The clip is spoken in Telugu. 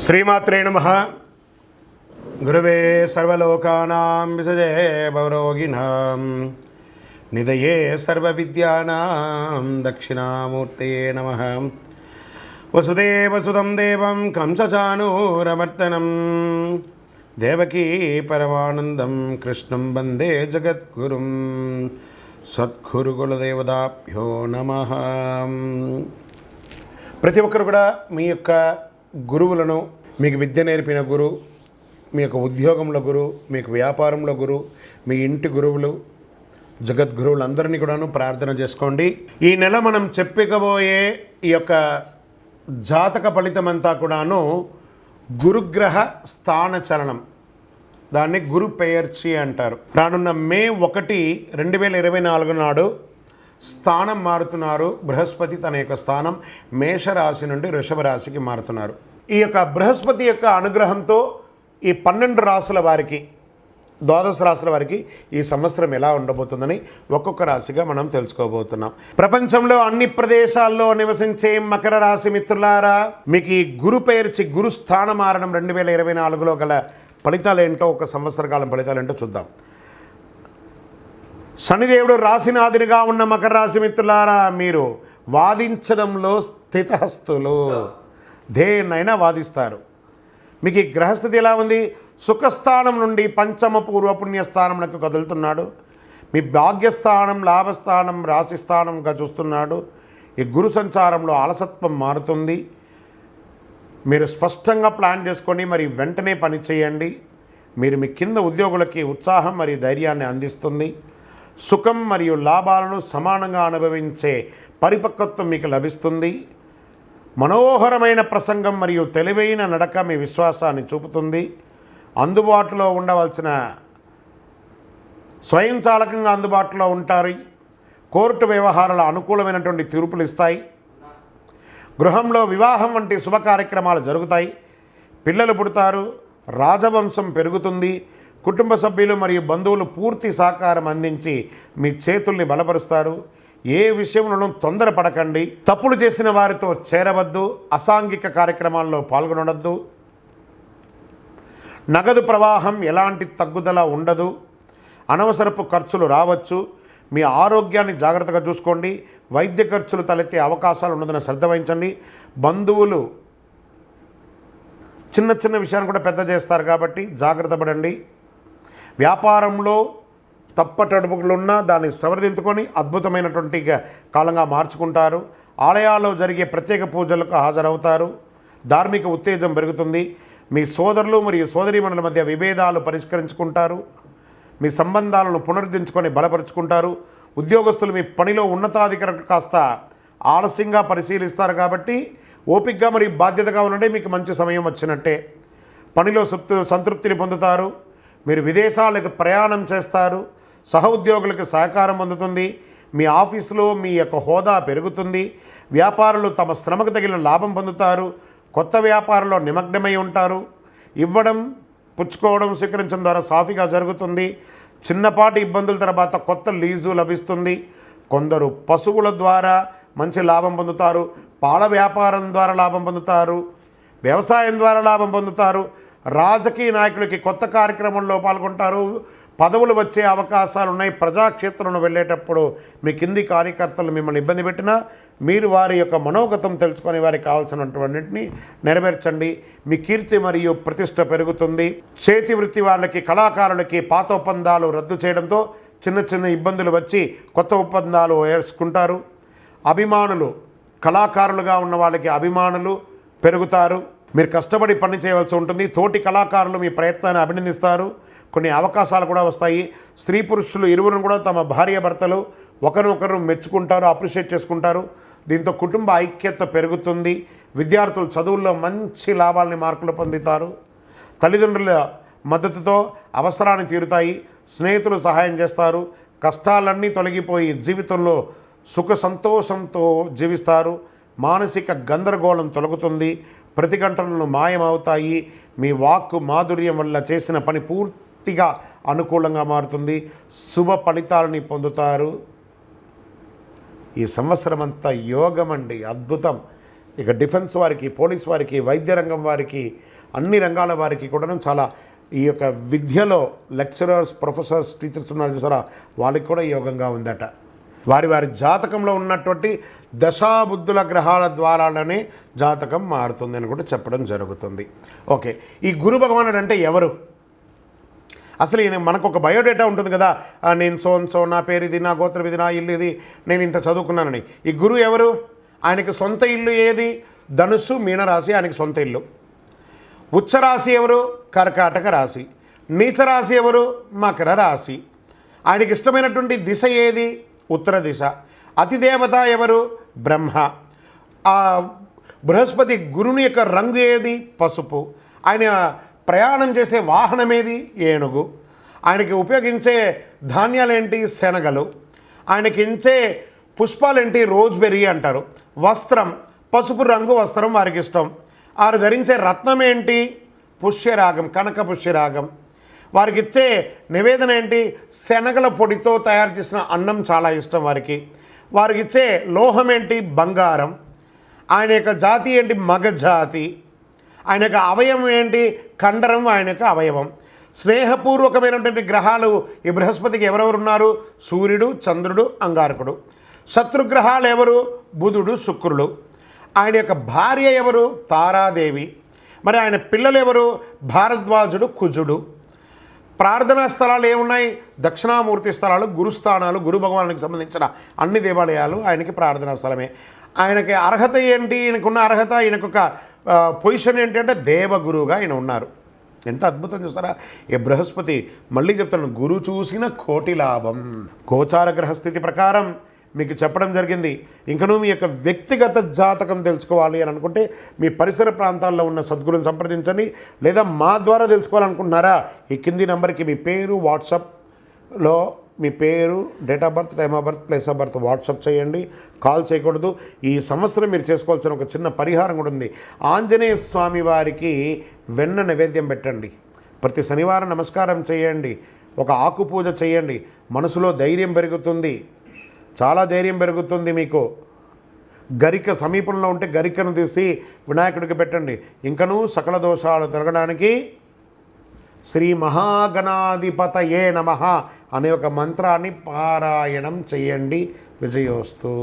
శ్రీమాత్రే నమః. గురవే సర్వలోకానాం విసజే భవరోగిణాం నిధయే సర్వవిద్యానాం దక్షిణామూర్తయే నమః. వసుదేవసుతం దేవం కంసచానూరమర్దనం దేవకీ పరమానందం కృష్ణం వందే జగద్గురుం. సద్గురుకులదేవతాభ్యో నమః. ప్రతి ఒక్కరు కూడా మీ యొక్క గురువులను, మీకు విద్య నేర్పిన గురు, మీ యొక్క ఉద్యోగంలో గురు, మీకు వ్యాపారంలో గురు, మీ ఇంటి గురువులు, జగద్గురువులందరినీ కూడాను ప్రార్థన చేసుకోండి. ఈ నెల మనం చెప్పబోయే ఈ యొక్క జాతక ఫలితమంతా కూడాను గురుగ్రహ స్థాన చలనం, దాన్ని గురు పెయర్చి అంటారు. రానున్న మే 1, 2024 నాడు స్థానం మారుతున్నారు. బృహస్పతి తన యొక్క స్థానం మేషరాశి నుండి వృషభ రాశికి మారుతున్నారు. ఈ యొక్క బృహస్పతి యొక్క అనుగ్రహంతో ఈ 12 రాశుల వారికి, 12 రాశుల వారికి ఈ సంవత్సరం ఎలా ఉండబోతుందని ఒక్కొక్క రాశిగా మనం తెలుసుకోబోతున్నాం. ప్రపంచంలో అన్ని ప్రదేశాల్లో నివసించే మకర రాశి మిత్రులారా, మీకు ఈ గురు పేర్చి గురు స్థాన మారడం 2024లో గల ఫలితాలు ఏంటో, ఒక సంవత్సర కాలం ఫలితాలు ఏంటో చూద్దాం. శనిదేవుడు రాశినాథునిగా ఉన్న మకర రాశి మిత్రులారా, మీరు వాదించడంలో స్థితహస్తులు, దేన్నైనా వాదిస్తారు. మీకు ఈ గ్రహస్థితి ఎలా ఉంది? సుఖస్థానం నుండి పంచమ పూర్వపుణ్యస్థానంలోకి కదులుతున్నాడు. మీ భాగ్యస్థానం, లాభస్థానం, రాశిస్థానంగా చూస్తున్నాడు. ఈ గురు సంచారంలో అలసత్వం మారుతుంది. మీరు స్పష్టంగా ప్లాన్ చేసుకోండి, మరి వెంటనే పని చేయండి. మీరు మీ కింద ఉద్యోగులకి ఉత్సాహం మరియు ధైర్యాన్ని అందిస్తుంది. సుఖం మరియు లాభాలను సమానంగా అనుభవించే పరిపక్వత్వం మీకు లభిస్తుంది. మనోహరమైన ప్రసంగం మరియు తెలివైన నడక మీ విశ్వాసాన్ని చూపుతుంది. అందుబాటులో ఉండవలసిన స్వయంచాలకంగా అందుబాటులో ఉంటారు. కోర్టు వ్యవహారాల అనుకూలమైనటువంటి తీర్పులు ఇస్తాయి. గృహంలో వివాహం వంటి శుభ కార్యక్రమాలు జరుగుతాయి. పిల్లలు పుడతారు. రాజవంశం పెరుగుతుంది. కుటుంబ సభ్యులు మరియు బంధువులు పూర్తి సహకారం అందించి మీ చేతుల్ని బలపరుస్తారు. ఏ విషయంలోనూ తొందరపడకండి. తప్పులు చేసిన వారితో చేరవద్దు. అసాంఘిక కార్యక్రమాల్లో పాల్గొనవద్దు. నగదు ప్రవాహం ఎలాంటి తగ్గుదల ఉండదు. అనవసరపు ఖర్చులు రావచ్చు. మీ ఆరోగ్యాన్ని జాగ్రత్తగా చూసుకోండి. వైద్య ఖర్చులు తలెత్తే అవకాశాలు ఉన్నదని శ్రద్ధ వహించండి. బంధువులు చిన్న చిన్న విషయాన్ని కూడా పెద్ద చేస్తారు కాబట్టి జాగ్రత్త పడండి. వ్యాపారంలో తప్పటడుపులున్నా దాన్ని సవరించుకొని అద్భుతమైనటువంటి కాలంగా మార్చుకుంటారు. ఆలయాల్లో జరిగే ప్రత్యేక పూజలకు హాజరవుతారు. ధార్మిక ఉత్తేజం పెరుగుతుంది. మీ సోదరులు మరియు సోదరీమణుల మధ్య విభేదాలు పరిష్కరించుకుంటారు. మీ సంబంధాలను పునరుద్ధరించుకొని బలపరుచుకుంటారు. ఉద్యోగస్తులు మీ పనిలో ఉన్నతాధికారులు కాస్త ఆలస్యంగా పరిశీలిస్తారు కాబట్టి ఓపికగా మరియు బాధ్యతగా ఉండండి. మీకు మంచి సమయం వచ్చినట్టే. పనిలో సంతృప్తిని పొందుతారు. మీరు విదేశాలకు ప్రయాణం చేస్తారు. సహ ఉద్యోగులకు సహకారం అందుతుంది. మీ ఆఫీసులో మీ యొక్క హోదా పెరుగుతుంది. వ్యాపారులు తమ శ్రమకు తగిన లాభం పొందుతారు. కొత్త వ్యాపారంలో నిమగ్నమై ఉంటారు. ఇవ్వడం, పుచ్చుకోవడం, స్వీకరించడం ద్వారా సాఫీగా జరుగుతుంది. చిన్నపాటి ఇబ్బందుల తర్వాత కొత్త లీజు లభిస్తుంది. కొందరు పశువుల ద్వారా మంచి లాభం పొందుతారు. పాల వ్యాపారం ద్వారా లాభం పొందుతారు. వ్యవసాయం ద్వారా లాభం పొందుతారు. రాజకీయ నాయకులకి కొత్త కార్యక్రమంలో పాల్గొంటారు. పదవులు వచ్చే అవకాశాలు ఉన్నాయి. ప్రజాక్షేత్రంలో వెళ్ళేటప్పుడు మీ కింది కార్యకర్తలు మిమ్మల్ని ఇబ్బంది పెట్టినా మీరు వారి యొక్క మనోగతం తెలుసుకొని వారికి కావాల్సినటువంటిని నెరవేర్చండి. మీ కీర్తి మరియు ప్రతిష్ట పెరుగుతుంది. చేతి వృత్తి వాళ్ళకి, కళాకారులకి పాత ఒప్పందాలు రద్దు చేయడంతో చిన్న చిన్న ఇబ్బందులు వచ్చి కొత్త ఒప్పందాలు వేసుకుంటారు. అభిమానులు, కళాకారులుగా ఉన్న వాళ్ళకి అభిమానులు పెరుగుతారు. మీరు కష్టపడి పని చేయవలసి ఉంటుంది. తోటి కళాకారులు మీ ప్రయత్నాన్ని అభినందిస్తారు. కొన్ని అవకాశాలు కూడా వస్తాయి. స్త్రీ పురుషులు ఇరువురు కూడా తమ భార్య భర్తలు ఒకరినొకరు మెచ్చుకుంటారు, అప్రిషియేట్ చేసుకుంటారు. దీంతో కుటుంబ ఐక్యత పెరుగుతుంది. విద్యార్థులు చదువుల్లో మంచి లాభాలని, మార్కులు పొందుతారు. తల్లిదండ్రుల మద్దతుతో అవసరాన్ని తీరుతాయి. స్నేహితులు సహాయం చేస్తారు. కష్టాలన్నీ తొలగిపోయి జీవితంలో సుఖ సంతోషంతో జీవిస్తారు. మానసిక గందరగోళం తొలగుతుంది. ప్రతిఘటనలు మాయమవుతాయి. మీ వాక్కు మాధుర్యం వల్ల చేసిన పని పూర్తిగా అనుకూలంగా మారుతుంది. శుభ ఫలితాలని పొందుతారు. ఈ సంవత్సరం అంతా యోగం అండి, అద్భుతం. ఇక డిఫెన్స్ వారికి, పోలీస్ వారికి, వైద్య రంగం వారికి, అన్ని రంగాల వారికి కూడా చాలా ఈ యొక్క విద్యలో లెక్చరర్స్, ప్రొఫెసర్స్, టీచర్స్ ఉన్నారు చూసారా, వాళ్ళకి కూడా యోగంగా ఉందట. వారి వారి జాతకంలో ఉన్నటువంటి దశాబుద్ధుల గ్రహాల ద్వారానే జాతకం మారుతుంది అని కూడా చెప్పడం జరుగుతుంది. ఓకే, ఈ గురు భగవానుడు అంటే ఎవరు? అసలు ఈయన మనకు ఒక బయోడేటా ఉంటుంది కదా, నేను సో నా పేరు ఇది, నా గోత్రం ఇది, నా ఇల్లు ఇది, నేను ఇంత చదువుకున్నానని. ఈ గురువు ఎవరు? ఆయనకి సొంత ఇల్లు ఏది? ధనుస్సు, మీనరాశి ఆయనకి సొంత ఇల్లు. ఉచ్చరాశి ఎవరు? కర్కాటక రాశి. నీచరాశి ఎవరు? మకర రాశి. ఆయనకి ఇష్టమైనటువంటి దిశ ఏది? ఉత్తర దిశ. అతిదేవత ఎవరు? బ్రహ్మ. బృహస్పతి గురుని యొక్క రంగు ఏది? పసుపు. ఆయన ప్రయాణం చేసే వాహనం ఏది? ఏనుగు. ఆయనకి ఉపయోగించే ధాన్యాలేంటి? శనగలు. ఆయనకి ఇచ్చే పుష్పాలేంటి? రోజ్బెర్రీ అంటారు. వస్త్రం పసుపు రంగు వస్త్రం వారికి ఇష్టం. వారు ధరించే రత్నం ఏంటి? పుష్యరాగం, కనక పుష్యరాగం. వారికి ఇచ్చే నివేదన ఏంటి? శనగల పొడితో తయారు చేసిన అన్నం చాలా ఇష్టం వారికి. వారికి ఇచ్చే లోహం ఏంటి? బంగారం. ఆయన యొక్క జాతి ఏంటి? మగ జాతి. ఆయన యొక్క అవయవం ఏంటి? కండరం ఆయన యొక్క అవయవం. స్నేహపూర్వకమైనటువంటి గ్రహాలు ఈ బృహస్పతికి ఎవరెవరు ఉన్నారు? సూర్యుడు, చంద్రుడు, అంగారకుడు. శత్రుగ్రహాలు ఎవరు? బుధుడు, శుక్రుడు. ఆయన యొక్క భార్య ఎవరు? తారాదేవి. మరి ఆయన పిల్లలు ఎవరు? భారద్వాజుడు, కుజుడు. ప్రార్థనా స్థలాలు ఏమున్నాయి? దక్షిణామూర్తి స్థలాలు, గురుస్థానాలు, గురు భగవానునికి సంబంధించిన అన్ని దేవాలయాలు ఆయనకి ప్రార్థనా స్థలమే. ఆయనకి అర్హత ఏంటి? ఈయనకున్న అర్హత, ఈయనకొక పొజిషన్ ఏంటంటే దేవగురువుగా ఆయన ఉన్నారు. ఎంత అద్భుతం చూస్తారా ఈ బృహస్పతి. మళ్ళీ చెప్తాను, గురు చూసిన కోటి లాభం. గోచార గ్రహస్థితి ప్రకారం మీకు చెప్పడం జరిగింది. ఇంకనూ మీ యొక్క వ్యక్తిగత జాతకం తెలుసుకోవాలి అని అనుకుంటే మీ పరిసర ప్రాంతాల్లో ఉన్న సద్గురుని సంప్రదించండి. లేదా మా ద్వారా తెలుసుకోవాలనుకుంటున్నారా? ఈ కింది నెంబర్కి మీ పేరు, వాట్సాప్లో మీ పేరు, date of birth, time of birth, place of birth WhatsApp చేయండి. కాల్ చేయకూడదు. ఈ సంవత్సరం మీరు చేసుకోవాల్సిన ఒక చిన్న పరిహారం కూడా ఉంది. ఆంజనేయ స్వామి వారికి వెన్న నైవేద్యం పెట్టండి. ప్రతి శనివారం నమస్కారం చేయండి. ఒక ఆకు పూజ చేయండి. మనసులో ధైర్యం పెరుగుతుంది, చాలా ధైర్యం పెరుగుతుంది మీకు. గరిక సమీపంలో ఉంటే గరికను తీసి వినాయకుడికి పెట్టండి. ఇంకనూ సకల దోషాలు తొలగడానికి శ్రీ మహాగణాధిపతయే నమః అనే ఒక మంత్రాన్ని పారాయణం చేయండి. విజయోస్తు.